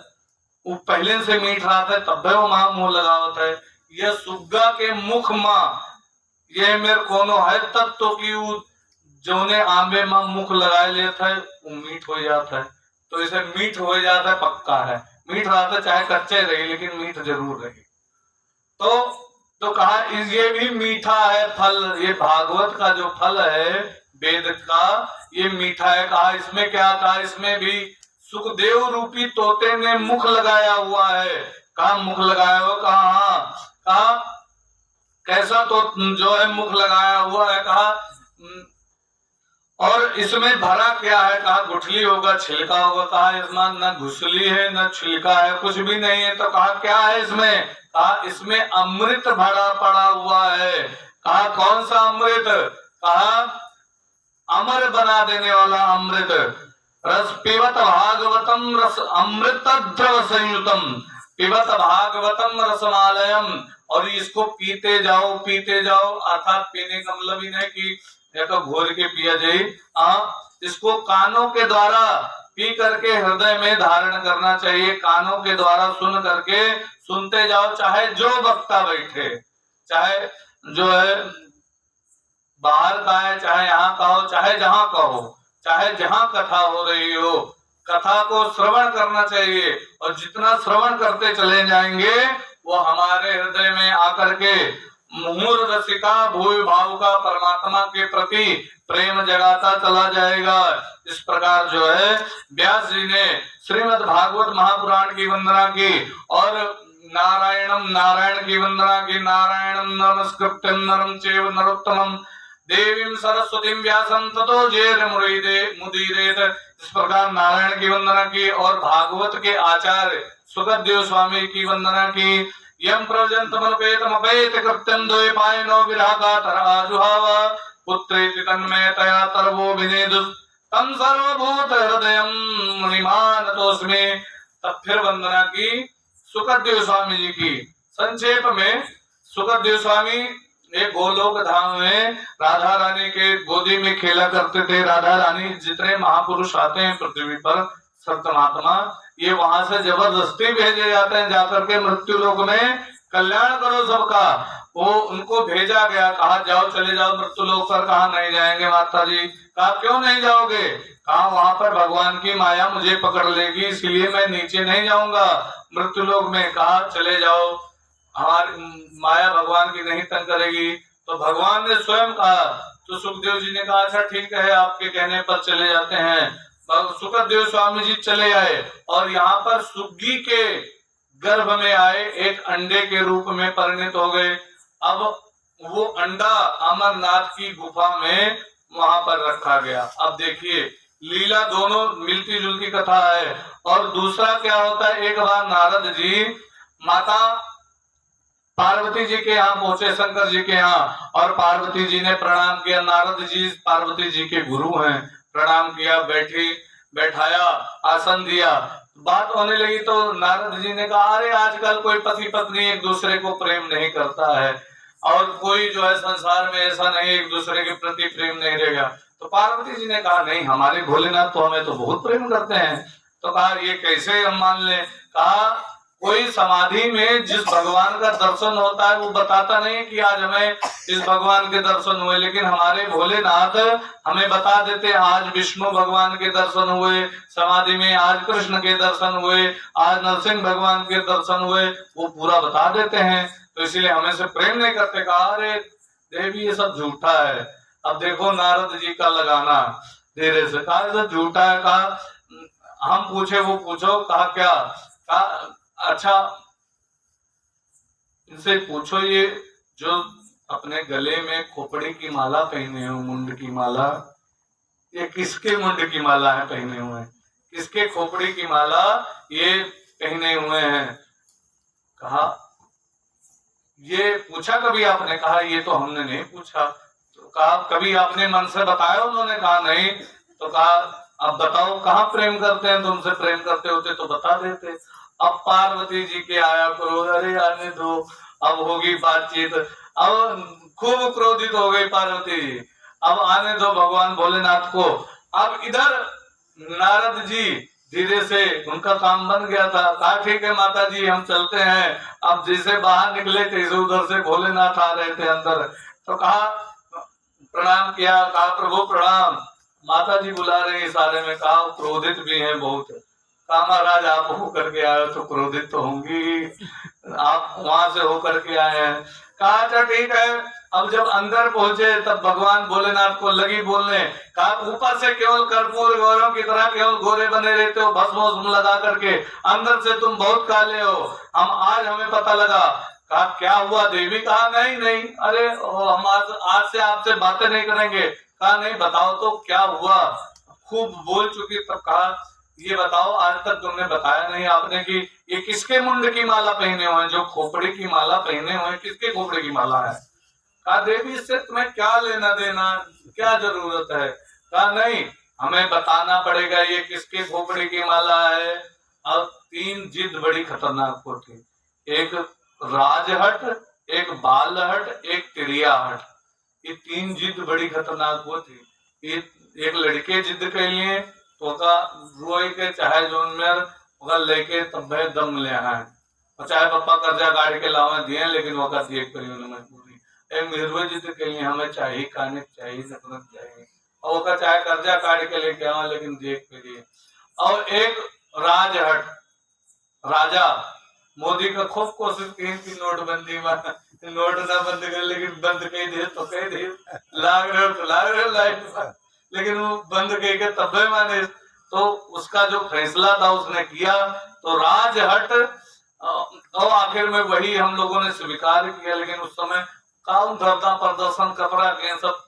वो पहले से मीठ रहा था तब वो वहां मुंह लगावत है। यह सुग्गा के मुख में ये मेरे कोनो है तत्व की जोने आंबे में मुख लगाए लेता है वो मीठ हो जाता है। तो इसे मीठ हो जाता है, पक्का है, मीठ रहा था चाहे कच्चे रहे लेकिन मीठ जरूर रहे। तो कहा ये भी मीठा है फल, ये भागवत का जो फल है वेद का ये मीठा है। कहा इसमें क्या, कहा इसमें भी सुखदेव रूपी तोते ने मुख लगाया हुआ है। कहा मुख लगाया हुआ, कहा हाँ, कहा कैसा तो जो है मुख लगाया हुआ है, कहा और इसमें भरा क्या है? कहा गुठली होगा, छिलका होगा। कहा इसमें न घुसली है न छिलका है, कुछ भी नहीं है। तो कहा क्या है इसमें? कहा इसमें अमृत भरा पड़ा हुआ है। कहा कौन सा अमृत? कहा अमर बना देने वाला अमृत। रस पिबत भागवतम रस अमृत द्रव संयुतम पिबत भागवतम रसमालयम। और इसको पीते जाओ, अर्थात पीने का मतलब ही नहीं कि या तो घोर के पिया जाए। इसको कानों के द्वारा पी करके हृदय में धारण करना चाहिए। कानों के द्वारा सुन करके सुनते जाओ, चाहे जो वक्ता बैठे, चाहे जो है बाहर का है, चाहे यहाँ का हो, चाहे जहाँ का हो, चाहे जहाँ कथा हो रही हो, कथा को श्रवण करना चाहिए। और जितना श्रवण करते चले जाएंगे वो हमारे हृदय में आकर के मुहुर रसिका भूय भाव का परमात्मा के प्रति प्रेम जगाता चला जाएगा। इस प्रकार जो है व्यास जी ने श्रीमद् भागवत महापुराण की वंदना की और नारायण की वंदना की। नारायणम नमस्कृत्यं नरं चैव नरोत्तमं देवीं सरस्वतीं व्यासं ततो जयमुदीरयेत। इस प्रकार नारायण की वंदना की और भागवत के आचार्य सुखदेव स्वामी की वंदना की। यम प्रवजन्तमनुपेतमपेत कृत्यं द्वैपायनो विरागा तराजुहाव पुत्रेति तन्मयतया तरवोभिनेदुः तम सर्वभूत हृदयं मुनिमानतोऽस्मि। तब फिर वंदना की सुखदेव स्वामी जी की। संक्षेप में सुखदेव स्वामी एक गोलोक धाम में राधा रानी के गोदी में खेला करते थे। राधा रानी जितने महापुरुष आते हैं पृथ्वी पर सप्तमात्मा, ये वहां से जबरदस्ती भेजे जाते हैं जाकर के मृत्यु लोक में कल्याण करो सबका। वो उनको भेजा गया, कहा जाओ चले जाओ मृत्यु लोक पर। कहा नहीं जाएंगे माता जी। कहा क्यों नहीं जाओगे? कहा वहां पर भगवान की माया मुझे पकड़ लेगी, इसलिए मैं नीचे नहीं जाऊंगा मृत्यु लोक में। कहा चले जाओ, हमारी माया भगवान की नहीं तंग करेगी। तो भगवान ने स्वयं कहा। तो सुखदेव जी ने कहा अच्छा ठीक है, आपके कहने पर चले जाते हैं। सुखदेव स्वामी जी चले आए और यहाँ पर सुग्गी के गर्भ में आए, एक अंडे के रूप में परिणत हो गए। अब वो अंडा अमरनाथ की गुफा में वहां पर रखा गया। अब देखिए लीला दोनों मिलती जुलती कथा है। और दूसरा क्या होता है, एक बार नारद जी माता पार्वती जी के यहाँ पहुंचे, शंकर जी के यहाँ, और पार्वती जी ने प्रणाम किया। नारद जी पार्वती जी के गुरु हैं, प्रणाम किया, बैठाया, आसन दिया। बात होने लगी तो नारद जी ने कहा अरे आजकल कोई पति पत्नी एक दूसरे को प्रेम नहीं करता है और कोई जो है संसार में ऐसा नहीं एक दूसरे के प्रति प्रेम नहीं रहेगा। तो पार्वती जी ने कहा नहीं, हमारे भोलेनाथ तो हमें तो बहुत प्रेम करते हैं। तो कहा ये कैसे हम मान लें? कहा कोई समाधि में जिस भगवान का दर्शन होता है वो बताता नहीं कि आज हमें इस भगवान के दर्शन हुए, लेकिन हमारे भोलेनाथ हमें बता देते आज विष्णु भगवान के दर्शन हुए समाधि में, आज कृष्ण के दर्शन हुए, आज नरसिंह भगवान के दर्शन हुए, वो पूरा बता देते हैं। तो इसलिए हमें से प्रेम नहीं करते। कहा अरे देवी ये सब झूठा है। अब देखो नारद जी का लगाना धीरे से। कहा झूठा है? कहा हम पूछे वो पूछो। कहा क्या? कहा अच्छा इनसे पूछो ये जो अपने गले में खोपड़ी की माला पहने हो, मुंड की माला, ये किसके मुंड की माला है पहने हुए? किसके खोपड़ी की माला ये पहने हुए हैं? कहा ये पूछा कभी आपने? कहा ये तो हमने नहीं पूछा। तो कहा कभी आपने मन से बताया? उन्होंने कहा नहीं। तो कहा अब बताओ कहाँ प्रेम करते हैं? तुमसे प्रेम करते होते तो बता देते। अब पार्वती जी के आया क्रोध, अरे आने दो, अब होगी बातचीत। अब खूब क्रोधित हो गई पार्वती जी, अब आने दो भगवान भोलेनाथ को। अब इधर नारद जी धीरे से, उनका काम बन गया था, कहा ठीक है माता जी हम चलते हैं। अब जैसे बाहर निकले थे उधर से भोलेनाथ आ रहे थे अंदर। तो कहा प्रणाम किया, कहा प्रभु प्रणाम, माता जी बुला रही इशारे में। कहा क्रोधित भी है बहुत। कहा महाराज आप होकर के आए तो क्रोधित तो होंगी, आप वहां से होकर के आए हैं। कहा अच्छा ठीक है। अब जब अंदर पहुंचे तब भगवान भोलेनाथ को लगी बोलने। कहा ऊपर से केवल कर्पूर गौरों की तरह केवल गोरे बने रहते हो भस्म लगा करके, अंदर से तुम बहुत काले हो, हम आज हमें पता लगा। कहा क्या हुआ देवी? कहा नहीं नहीं, अरे हम आज से आपसे बातें नहीं करेंगे। कहा नहीं बताओ तो क्या हुआ। खूब बोल चुकी, तब कहा ये बताओ आज तक तुमने बताया नहीं आपने कि ये किसके मुंड की माला पहने हुए हैं, जो खोपड़ी की माला पहने हुए हैं किसके खोपड़ी की माला है। कहा देवी इससे तुम्हें क्या लेना देना, क्या जरूरत है। कहा नहीं हमें बताना पड़ेगा ये किसके खोपड़ी की माला है। अब 3 जिद बड़ी खतरनाक होती, एक राजहट, एक बालहट, एक त्रियाहट। ये 3 जिद बड़ी खतरनाक होती। ये एक लड़के जिद के लिए तो का रोई के चाहे जोन में लेके तब दम ले आए, और चाहे पापा कर्जा गाड़ी के लावे दिए लेकिन वो का दिए करी उन्हें मजबूरी। निर्भय जिद के लिए हमें चाहिए खाने चाहिए नफरत चाहिए, और वो चाहे कर्जा काट के लेके आवा लेकिन देख के लिए। और एक राजहट, राजा मोदी का खूब कोशिश की कि नोटबंदी में नोट ना बंद कर, लेकिन बंद कही दे तो कही दे, लाग रहे हो तो लाग रहे हो लाइट पर, लेकिन वो बंद कही के तब माने। तो उसका जो फैसला था उसने किया, तो राजहट और आखिर में वही हम लोगों ने स्वीकार किया। लेकिन उस समय काउन धरना प्रदर्शन कपड़ा के सब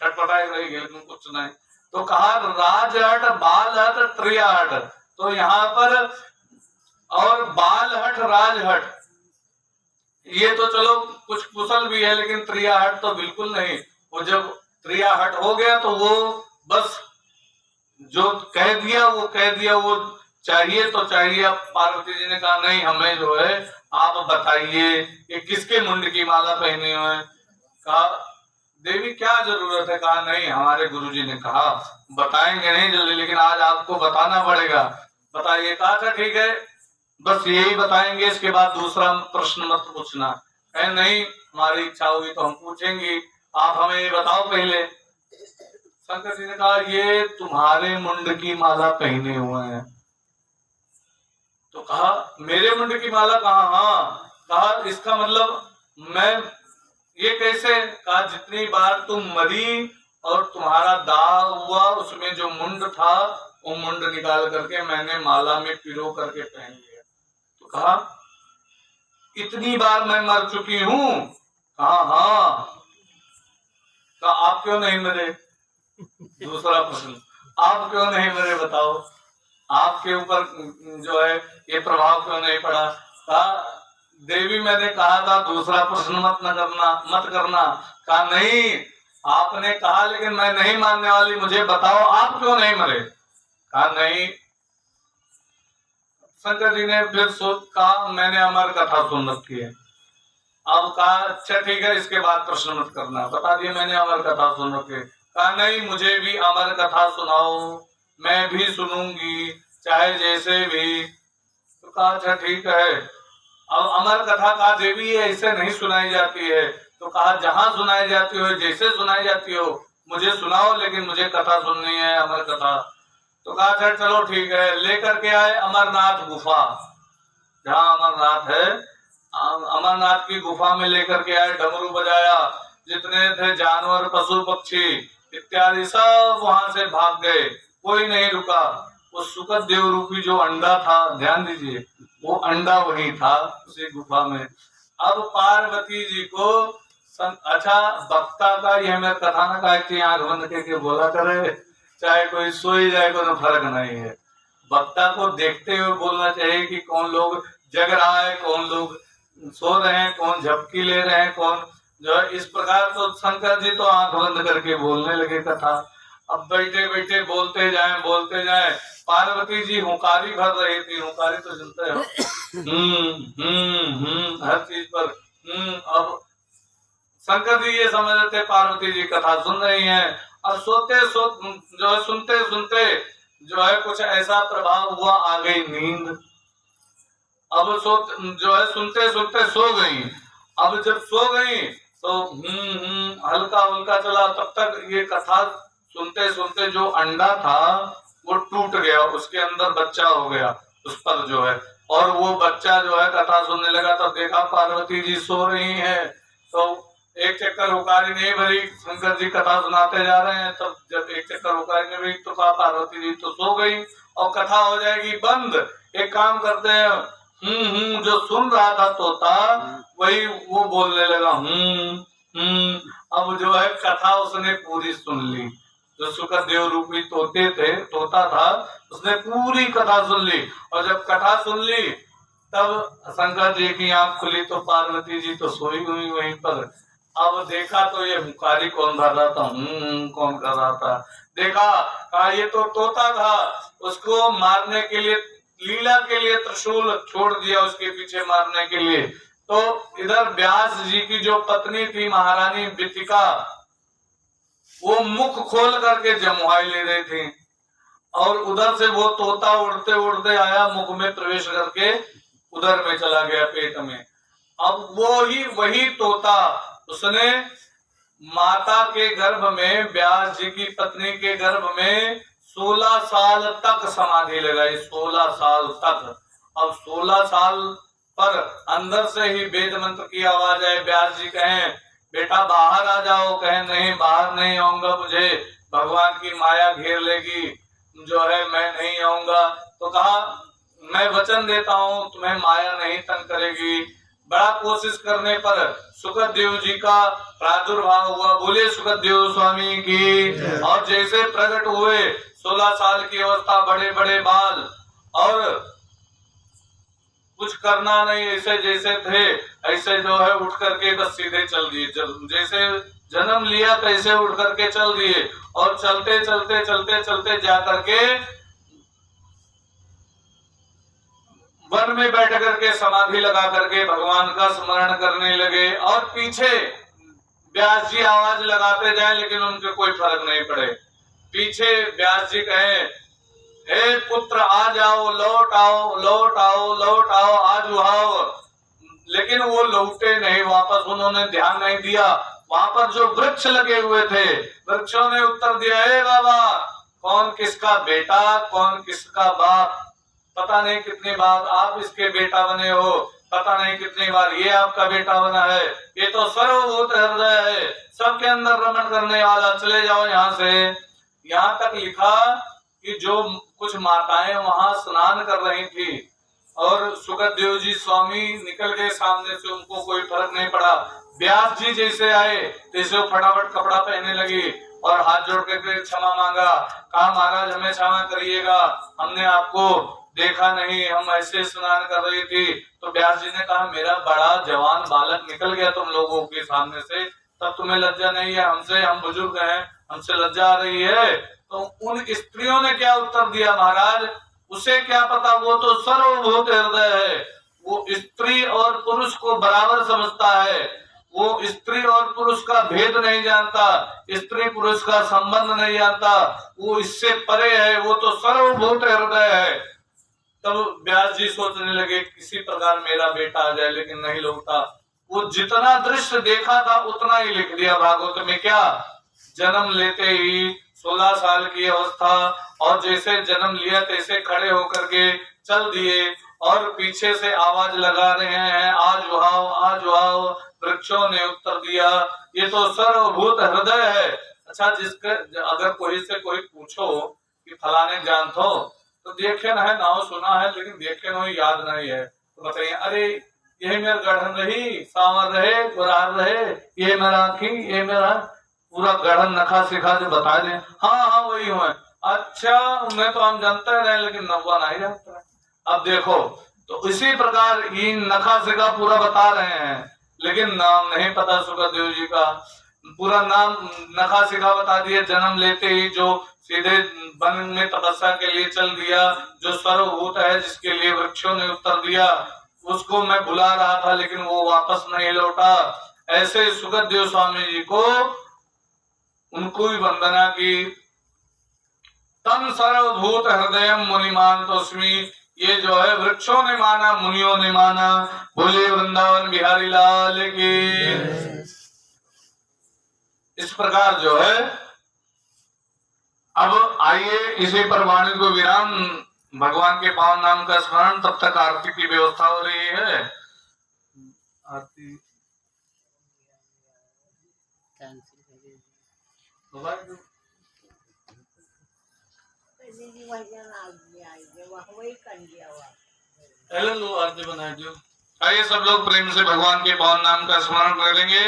छटपटाए रही गए, लेकिन कुछ नहीं। तो कहा राजहट बालहट त्रियाहट, तो यहाँ पर और बालहट राजहट ये तो चलो कुछ कुशल भी है, लेकिन त्रियाहट तो बिल्कुल नहीं। वो जब त्रियाहट हो गया तो वो बस जो कह दिया वो कह दिया, वो चाहिए तो चाहिए। पार्वती जी ने कहा नहीं हमें जो है आप बताइए कि किसके मुंड की माला पहने हुए। कहा देवी क्या जरूरत है। कहा नहीं हमारे गुरुजी ने कहा बताएंगे नहीं जल्दी, लेकिन आज आपको बताना पड़ेगा। बताइए। कहा था ठीक है बस यही बताएंगे, इसके बाद दूसरा प्रश्न मत पूछना। कहे नहीं हमारी इच्छा हुई तो हम पूछेंगे, आप हमें ये बताओ पहले। शंकर जी ने कहा ये तुम्हारे मुंड की माला पहने हुए हैं। तो कहा मेरे मुंड की माला। कहा हाँ। कहा इसका मतलब मैं ये कैसे। कहा जितनी बार तुम मरी और तुम्हारा दाग हुआ उसमें जो मुंड था वो मुंड निकाल करके मैंने माला में पिरो करके पहन लिया। तो कहा इतनी बार मैं मर चुकी हूं। कहा हाँ। कहा आप क्यों नहीं मरे। दूसरा प्रश्न आप क्यों नहीं मरे बताओ, आपके ऊपर जो है ये प्रभाव क्यों नहीं पड़ा। कहा देवी मैंने कहा था दूसरा प्रश्न मत करना। कहा नहीं आपने कहा लेकिन मैं नहीं मानने वाली, मुझे बताओ आप क्यों नहीं मरे। कहा नहीं। शंकर जी ने फिर कहा मैंने अमर कथा सुन रखी है। अब कहा अच्छा ठीक है इसके बाद प्रश्न मत करना, बता दिए मैंने अमर कथा सुन रखी है। कहा नहीं मुझे भी अमर कथा सुनाओ, मैं भी सुनूंगी चाहे जैसे भी। तो कहा अच्छा ठीक है। अब अमर कथा का देवी ऐसे नहीं सुनाई जाती है। तो कहा जहां सुनाई जाती हो जैसे सुनाई जाती हो मुझे सुनाओ, लेकिन मुझे कथा सुननी है अमर कथा। तो कहा अच्छा चलो ठीक है। लेकर के आए अमरनाथ गुफा, जहाँ अमरनाथ है अमरनाथ की गुफा में लेकर के आए, डमरू बजाया, जितने थे जानवर पशु पक्षी इत्यादि सब वहां से भाग गए, कोई नहीं रुका। वो सुकत देव रूपी जो अंडा था, ध्यान दीजिए वो अंडा वही था उसी गुफा में। अब पार्वती जी को अच्छा वक्ता का यह मेरे कथा न का आंख बंद करके बोला करे, चाहे कोई सोई जाए कोई फर्क नहीं है। वक्ता को देखते हुए बोलना चाहिए कि कौन लोग जग रहा है, कौन लोग सो रहे हैं, कौन झपकी ले रहे हैं, कौन जो है इस प्रकार। तो शंकर जी तो आंख बंद करके बोलने लगे कथा। अब बैठे बैठे बोलते जाए। पार्वती जी हुंकारी भर रही थी, हुंकारी तो सुनते हो हर चीज पर अब शंकर जी ये समझ रहे थे पार्वती जी कथा सुन रही हैं, और जो है सुनते सुनते जो है कुछ ऐसा प्रभाव हुआ, आ गई नींद। अब जो है सुनते सुनते सो गई। अब जब सो गई तो हल्का हल्का चला, तब तक ये कथा सुनते सुनते जो अंडा था वो टूट गया, उसके अंदर बच्चा हो गया उस पर जो है, और वो बच्चा जो है कथा सुनने लगा। तब देखा पार्वती जी सो रही हैं, तो एक चक्कर हुकारी नहीं भरी, शंकर जी कथा सुनाते जा रहे हैं। तब जब एक चक्कर हुकारी नहीं भरी तो कहा पार्वती जी तो सो गई और कथा हो जाएगी बंद। एक काम करते हैं जो सुन रहा था तोता वही वो बोलने लगा अब जो है कथा उसने पूरी सुन ली। जो सुखदेव रूपी तोता था, उसने पूरी कथा सुन ली। और जब कथा सुन ली तब शंकर जी की आंख खुली तो पार्वती जी तो सोई हुई वहीं पर। अब देखा तो ये मुखारी कौन भर रहा था, कौन कर रहा था। देखा, कहा ये तो तोता था, उसको मारने के लिए, लीला के लिए त्रिशूल छोड़ दिया उसके पीछे मारने के लिए। तो इधर व्यास जी की जो पत्नी थी महारानी वितिका, वो मुख खोल करके जमुआई ले रही थी, और उधर से वो तोता उड़ते उड़ते आया, मुख में प्रवेश करके उधर में चला गया पेट में। अब वही तोता उसने माता के गर्भ में, व्यास जी की पत्नी के गर्भ में 16 साल तक समाधि लगाई, 16 साल तक। अब 16 साल पर अंदर से ही वेद मंत्र की आवाज आए, व्यास जी कहें बेटा बाहर आ जाओ, कहें नहीं बाहर नहीं आऊंगा, मुझे भगवान की माया घेर लेगी, जो है मैं नहीं आऊंगा। तो कहा मैं वचन देता हूँ तुम्हें माया नहीं तंग करेगी। बड़ा कोशिश करने पर सुखदेव जी का प्रादुर्भाव हुआ। बोले सुखदेव स्वामी की। और जैसे प्रकट हुए 16 साल की अवस्था, बड़े बड़े बाल, और कुछ करना नहीं, ऐसे जैसे थे ऐसे जो है उठ करके बस सीधे चल दिए। जैसे जन्म लिया तैसे उठ करके चल दिए, और चलते चलते चलते चलते जा करके वन में बैठ करके समाधि लगा करके भगवान का स्मरण करने लगे। और पीछे व्यास जी आवाज लगाते जाए लेकिन उनके कोई फर्क नहीं पड़े। पीछे व्यास जी कहे हे पुत्र आ जाओ, लौट आओ लौट आओ लौट आओ, आज आओ। लेकिन वो लौटे नहीं वापस, उन्होंने ध्यान नहीं दिया। वहां पर जो वृक्ष लगे हुए थे, वृक्षों ने उत्तर दिया, हे बाबा कौन किसका बेटा, कौन किसका बाप, पता नहीं कितनी बार आप इसके बेटा बने हो, पता नहीं कितनी बार ये आपका बेटा बना है, ये तो सर्वभूत हृदय है, सबके अंदर रमण करने वाला, चले जाओ यहाँ से। यहाँ तक लिखा कि जो कुछ माताएं वहां स्नान कर रही थी, और सुखदेव जी स्वामी निकल गए सामने से, उनको कोई फर्क नहीं पड़ा। व्यास जी जैसे आए तैसे फटाफट कपड़ा पहनने लगी और हाथ जोड़ के क्षमा मांगा। कहा महाराज हमें क्षमा करिएगा, हमने आपको देखा नहीं, हम ऐसे स्नान कर रही थी। तो व्यास जी ने कहा मेरा बड़ा जवान बालक निकल गया तुम लोगों के सामने से, तब तुम्हें लज्जा नहीं है हमसे, हम बुजुर्ग हैं, हमसे लज्जा आ रही है। तो उन स्त्रियों ने क्या उत्तर दिया, महाराज उसे क्या पता, वो तो सर्वभूत हृदय है, वो स्त्री और पुरुष को बराबर समझता है, वो स्त्री और पुरुष का भेद नहीं जानता, स्त्री पुरुष का संबंध नहीं जानता, वो इससे परे है, वो तो सर्वभूत हृदय है। तब व्यास जी सोचने लगे किसी प्रकार मेरा बेटा आ जाए, लेकिन नहीं लौटा। वो जितना दृश्य देखा था उतना ही लिख दिया भागवत में। क्या जन्म लेते ही 16 साल की अवस्था, और जैसे जन्म लिया तैसे खड़े होकर के चल दिए, और पीछे से आवाज लगा रहे हैं आज आओ आज आओ। वृक्षों ने उत्तर दिया ये तो सर्वभूत हृदय है। अच्छा जिसके अगर कोई से कोई पूछो कि फलाने जानते हो, तो देखे न है, नाम सुना है लेकिन देखे न याद नहीं है, तो बताइए अरे यही मेरा गढ़न रही, सांवर रहे, गुरार रहे, ये मेरा आँखी, ये मेरा पूरा गढ़न नखा सिखा दे बता दे, हाँ हाँ वही हुए। अच्छा उन्हें तो हम जानते रहे लेकिन नब्बा नहीं जानता। अब देखो तो इसी प्रकार ये नखा सिखा पूरा बता रहे हैं लेकिन नाम नहीं पता सुखदेव जी का। पूरा नाम नखा सिखा बता दिया, जन्म लेते ही जो सीधे वन में तपस्या के लिए चल दिया, जो सर्वभूत है जिसके लिए वृक्षों ने उत्तर दिया, उसको मैं बुला रहा था लेकिन वो वापस नहीं लौटा। ऐसे सुखदेव स्वामी जी को उनको भी वंदना की। तम सर्वभूत हृदय मुनिमान तोस्मी, ये जो है वृक्षों ने माना, मुनियों ने माना। बोले वृंदावन बिहारी लाल की। इस प्रकार जो है अब आइए इसी पर वाणी को विराम, भगवान के पावन नाम का स्मरण, तब तक आरती की व्यवस्था हो रही है। आरती लो आरती बना दो। आइए सब लोग प्रेम से भगवान के पावन नाम का स्मरण करेंगे।